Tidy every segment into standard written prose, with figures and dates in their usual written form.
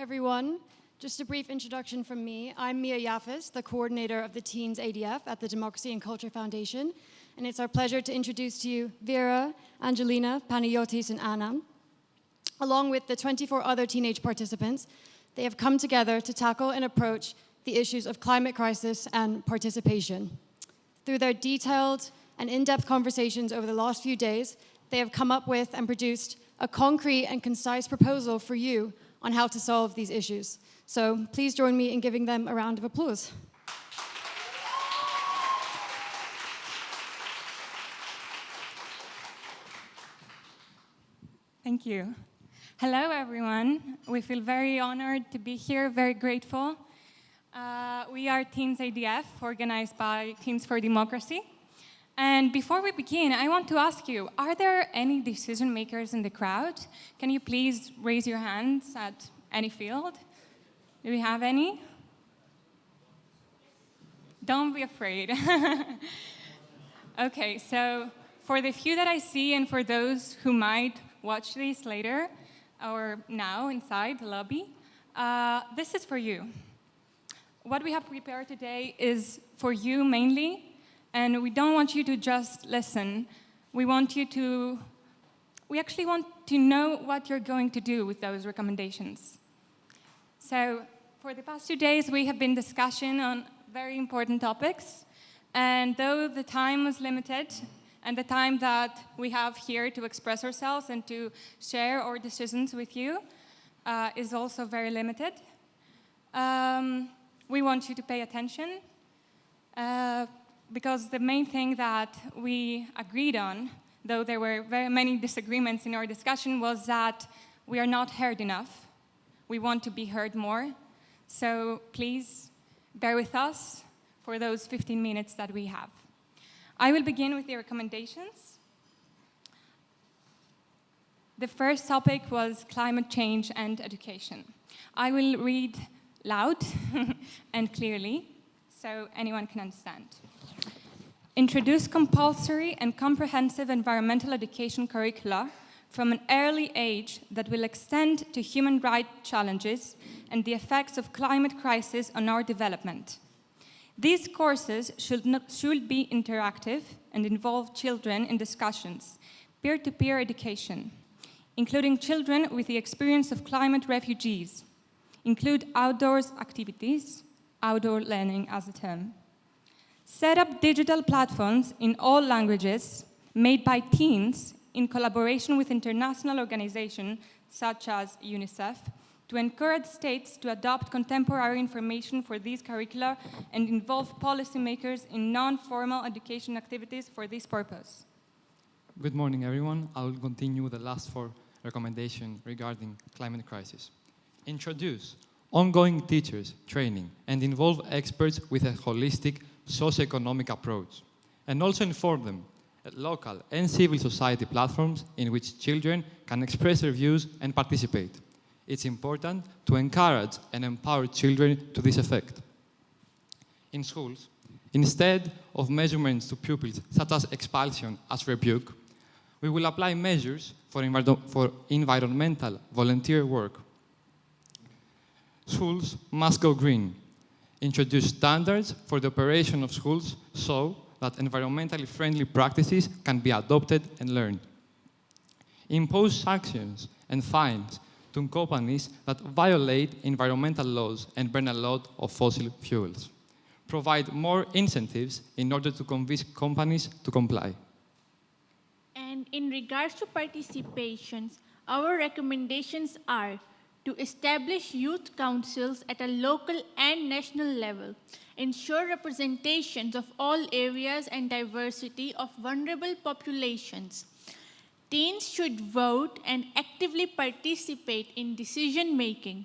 everyone. Just a brief introduction from me. I'm Mia Yafis, the coordinator of the Teens ADF at the Democracy and Culture Foundation. And it's our pleasure to introduce to you Vera, Angelina, Panayotis, and Anna. Along with the 24 other teenage participants, they have come together to tackle and approach the issues of climate crisis and participation. Through their detailed and in-depth conversations over the last few days, they have come up with and produced a concrete and concise proposal for you on how to solve these issues. So please join me in giving them a round of applause. Thank you. Hello, everyone. We feel very honored to be here, very grateful. We are Teens ADF, organized by Teens for Democracy. And before we begin, I want to ask you, are there any decision makers in the crowd? Can you please raise your hands at any field? Do we have any? Don't be afraid. Okay, so for the few that I see and for those who might watch this later or now inside the lobby, this is for you. What we have prepared today is for you mainly, and we don't want you to just listen. We actually want to know what you're going to do with those recommendations. So for the past 2 days, we have been discussing on very important topics, and though the time was limited, and the time that we have here to express ourselves and to share our decisions with you is also very limited. We want you to pay attention because the main thing that we agreed on, though there were very many disagreements in our discussion, was that we are not heard enough. We want to be heard more. So please bear with us for those 15 minutes that we have. I will begin with the recommendations. The first topic was climate change and education. I will read loud and clearly so anyone can understand. Introduce compulsory and comprehensive environmental education curricula from an early age that will extend to human rights challenges and the effects of climate crisis on our development. These courses should be interactive and involve children in discussions, peer-to-peer education, including children with the experience of climate refugees, include outdoors activities, outdoor learning as a term. Set up digital platforms in all languages made by teens in collaboration with international organizations such as UNICEF to encourage states to adopt contemporary information for these curricula and involve policymakers in non-formal education activities for this purpose. Good morning, everyone. I will continue with the last 4 recommendations regarding climate crisis. Introduce ongoing teachers training and involve experts with a holistic socioeconomic approach, and also inform them at local and civil society platforms in which children can express their views and participate. It's important to encourage and empower children to this effect. In schools, instead of measurements to pupils such as expulsion as rebuke, we will apply measures for environmental volunteer work. Schools must go green. Introduce standards for the operation of schools so that environmentally friendly practices can be adopted and learned. Impose sanctions and fines to companies that violate environmental laws and burn a lot of fossil fuels. Provide more incentives in order to convince companies to comply. And in regards to participations, our recommendations are to establish youth councils at a local and national level, ensure representations of all areas and diversity of vulnerable populations. Teens should vote and actively participate in decision-making,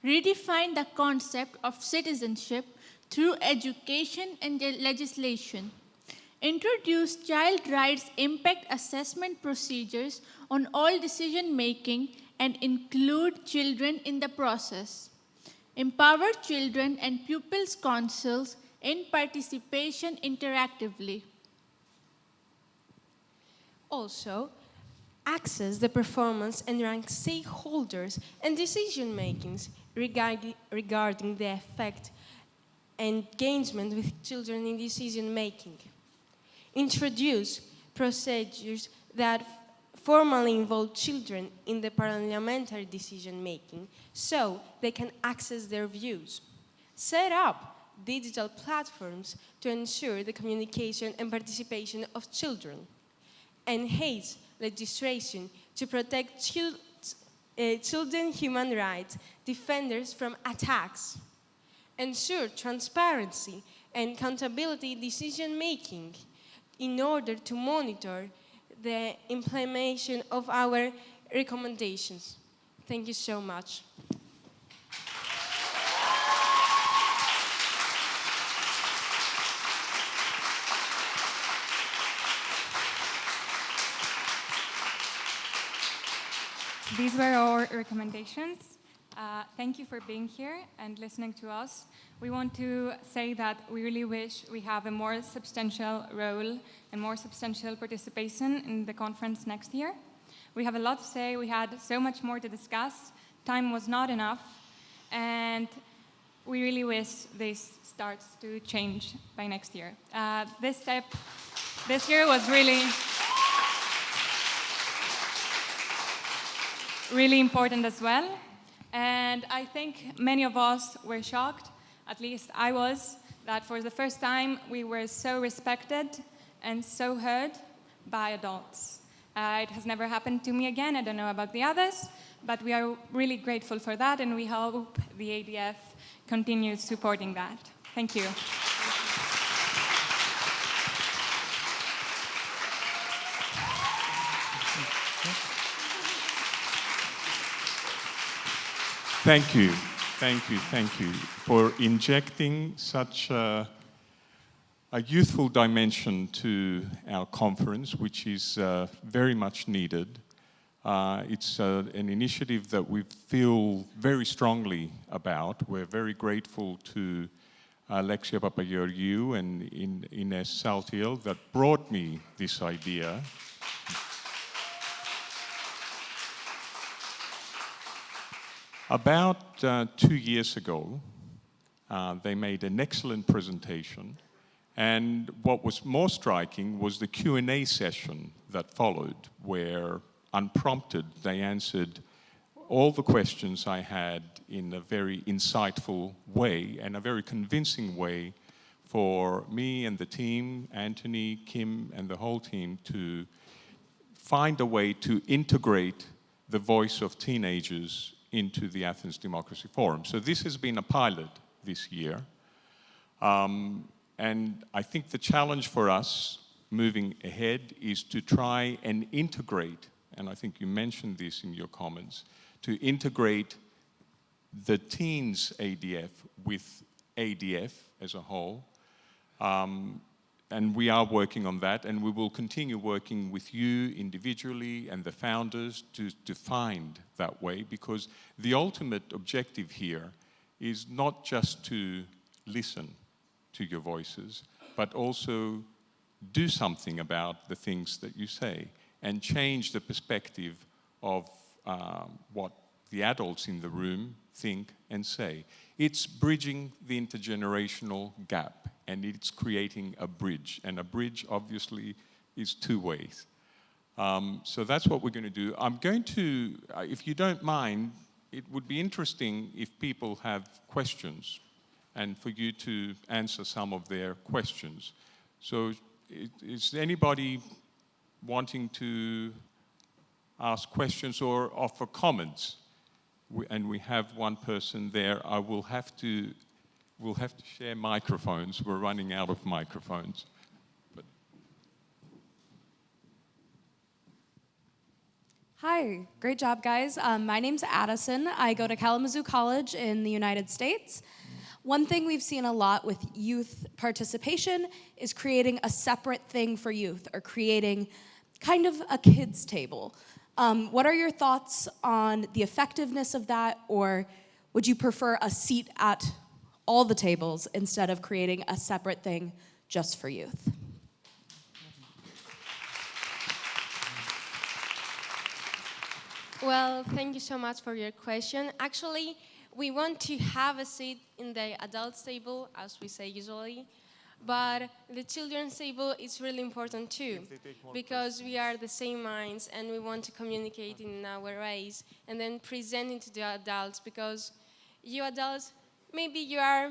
redefine the concept of citizenship through education and legislation, introduce child rights impact assessment procedures on all decision-making and include children in the process. Empower children and pupils' councils in participation interactively. Also, access the performance and rank stakeholders and decision makings regarding the effect and engagement with children in decision making. Introduce procedures that formally involve children in the parliamentary decision making so they can access their views. Set up digital platforms to ensure the communication and participation of children. Enhance legislation to protect children human rights defenders from attacks. Ensure transparency and accountability decision making in order to monitor the implementation of our recommendations. Thank you so much. These were our recommendations. Thank you for being here and listening to us. We want to say that we really wish we have a more substantial role and more substantial participation in the conference next year. We have a lot to say. We had so much more to discuss. Time was not enough. And we really wish this starts to change by next year. This step this year was really important as well. And I think many of us were shocked, at least I was, that for the first time we were so respected and so heard by adults. It has never happened to me again. I don't know about the others, but we are really grateful for that, and we hope the ADF continues supporting that. Thank you. Thank you, thank you for injecting such a youthful dimension to our conference, which is very much needed. It's an initiative that we feel very strongly about. We're very grateful to Alexia Papageorgiou and Ines Saltiel that brought me this idea. About 2 years ago, they made an excellent presentation, and what was more striking was the Q&A session that followed, where, unprompted, they answered all the questions I had in a very insightful way and a very convincing way for me and the team, Anthony, Kim, and the whole team to find a way to integrate the voice of teenagers into the Athens Democracy Forum. So this has been a pilot this year. And I think the challenge for us moving ahead is to try and integrate, and I think you mentioned this in your comments, to integrate the teens ADF with ADF as a whole. And we are working on that, and we will continue working with you individually and the founders to find that way, because the ultimate objective here is not just to listen to your voices, but also do something about the things that you say and change the perspective of what the adults in the room think and say. It's bridging the intergenerational gap, and it's creating a bridge. And a bridge, obviously, is two ways. So that's what we're going to do. I'm going to, if you don't mind, it would be interesting if people have questions and for you to answer some of their questions. So is anybody wanting to ask questions or offer comments? And we have one person there. We'll have to share microphones. We're running out of microphones. But. Hi, great job, guys. My name's Addison. I go to Kalamazoo College in the United States. One thing we've seen a lot with youth participation is creating a separate thing for youth, or creating kind of a kids' table. What are your thoughts on the effectiveness of that, or would you prefer a seat at all the tables instead of creating a separate thing just for youth? Well, thank you so much for your question. Actually, we want to have a seat in the adults table, as we say usually, but the children's table is really important too, because we are the same minds and we want to communicate in our ways and then present it to the adults, because you adults, maybe you are,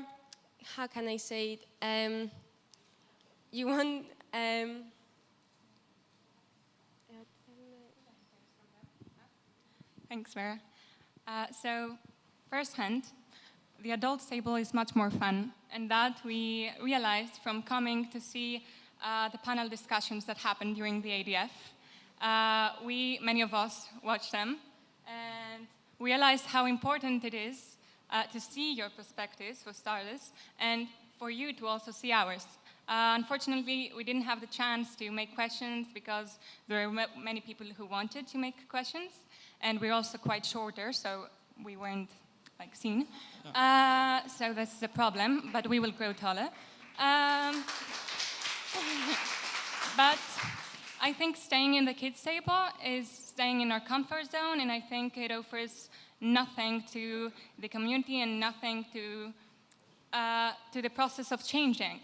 how can I say it, you want, Thanks, Vera. So, firsthand, the adults table is much more fun, and that we realized from coming to see the panel discussions that happened during the ADF. Many of us watched them, and realized how important it is to see your perspectives, for starters, and for you to also see ours. Unfortunately, we didn't have the chance to make questions because there were many people who wanted to make questions, and we're also quite shorter, so we weren't seen. So that's the problem, but we will grow taller. But I think staying in the kids' table is staying in our comfort zone, and I think it offers nothing to the community and nothing to the process of changing.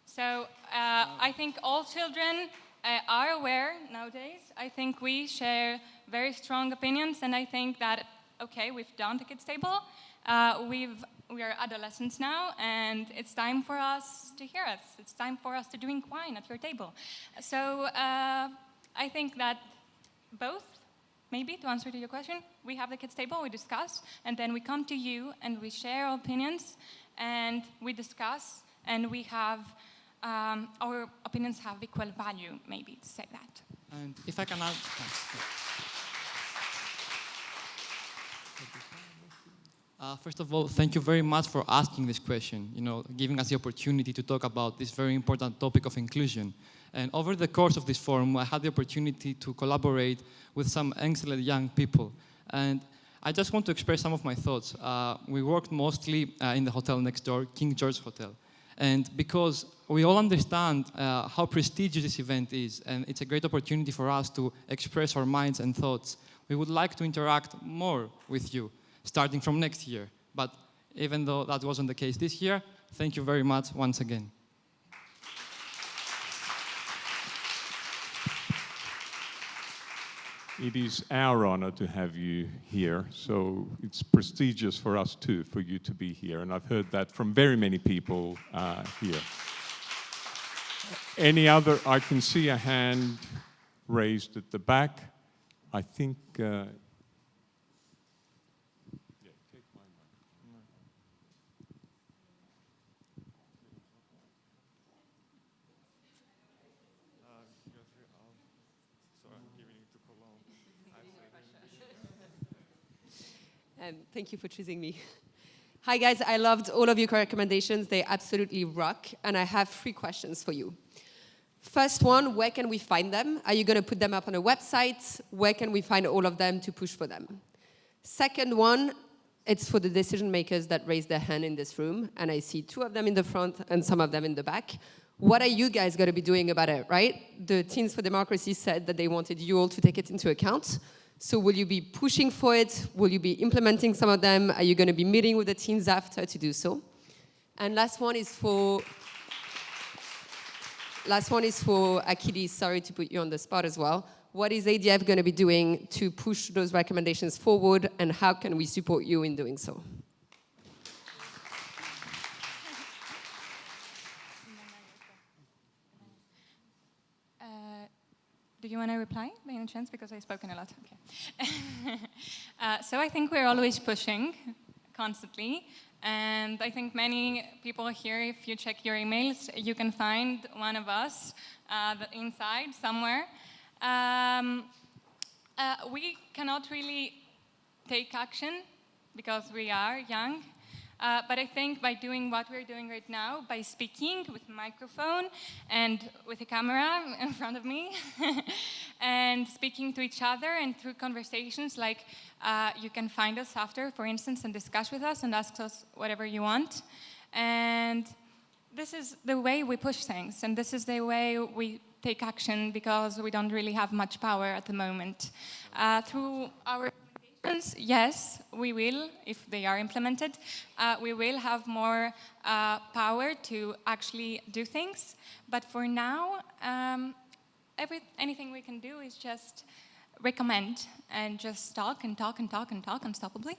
So I think all children are aware nowadays. I think we share very strong opinions, and I think that, okay, we've done the kids' table. We are adolescents now, and it's time for us to hear us. It's time for us to drink wine at your table. So I think that both, maybe to answer to your question, we have the kids' table, we discuss, and then we come to you and we share our opinions, and we discuss, and we have our opinions have equal value, maybe to say that. And if I can add... First of all, thank you very much for asking this question, giving us the opportunity to talk about this very important topic of inclusion. And over the course of this forum, I had the opportunity to collaborate with some excellent young people. And I just want to express some of my thoughts. We worked mostly in the hotel next door, King George Hotel. And because we all understand how prestigious this event is, and it's a great opportunity for us to express our minds and thoughts, we would like to interact more with you, starting from next year. But even though that wasn't the case this year, thank you very much once again. It is our honor to have you here, so it's prestigious for us too, for you to be here, and I've heard that from very many people here. Any other? I can see a hand raised at the back. I think... Thank you for choosing me. Hi guys, I loved all of your recommendations. They absolutely rock, and I have 3 questions for you. First one, where can we find them? Are you going to put them up on a website? Where can we find all of them to push for them? Second one, it's for the decision makers that raised their hand in this room, and I see 2 of them in the front and some of them in the back. What are you guys going to be doing about it, right? The Teens for Democracy said that they wanted you all to take it into account. So will you be pushing for it? Will you be implementing some of them? Are you going to be meeting with the teens after to do so? And last one is for Achilles. Sorry to put you on the spot as well. What is ADF going to be doing to push those recommendations forward, and how can we support you in doing so? Do you want to reply by any chance? Because I've spoken a lot. Okay. So I think we're always pushing constantly. And I think many people here, if you check your emails, you can find one of us inside somewhere. We cannot really take action because we are young. But I think by doing what we're doing right now, by speaking with a microphone and with a camera in front of me, and speaking to each other and through conversations, like you can find us after, for instance, and discuss with us and ask us whatever you want. And this is the way we push things, and this is the way we take action, because we don't really have much power at the moment. Through our instance, yes, we will, if they are implemented, we will have more power to actually do things. But for now, anything we can do is just recommend and just talk and talk and talk and talk unstoppably.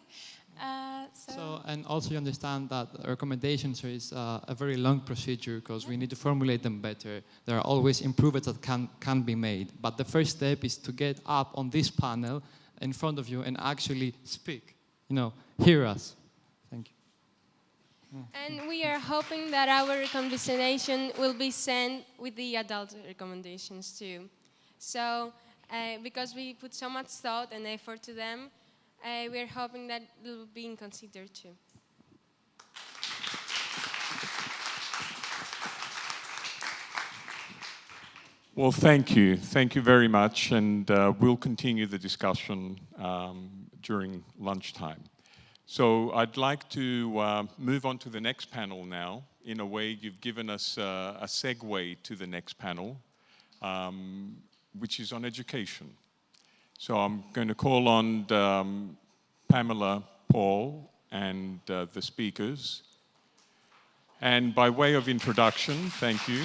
And also you understand that recommendations is a very long procedure because we need to formulate them better. There are always improvements that can be made. But the first step is to get up on this panel in front of you and actually speak, hear us. Thank you. And we are hoping that our recommendation will be sent with the adult recommendations too. So, because we put so much thought and effort to them, we are hoping that it will be considered too. Well, thank you. Thank you very much. And we'll continue the discussion during lunchtime. So I'd like to move on to the next panel now. In a way, you've given us a segue to the next panel, which is on education. So I'm going to call on Pamela, Paul, and the speakers. And by way of introduction, thank you.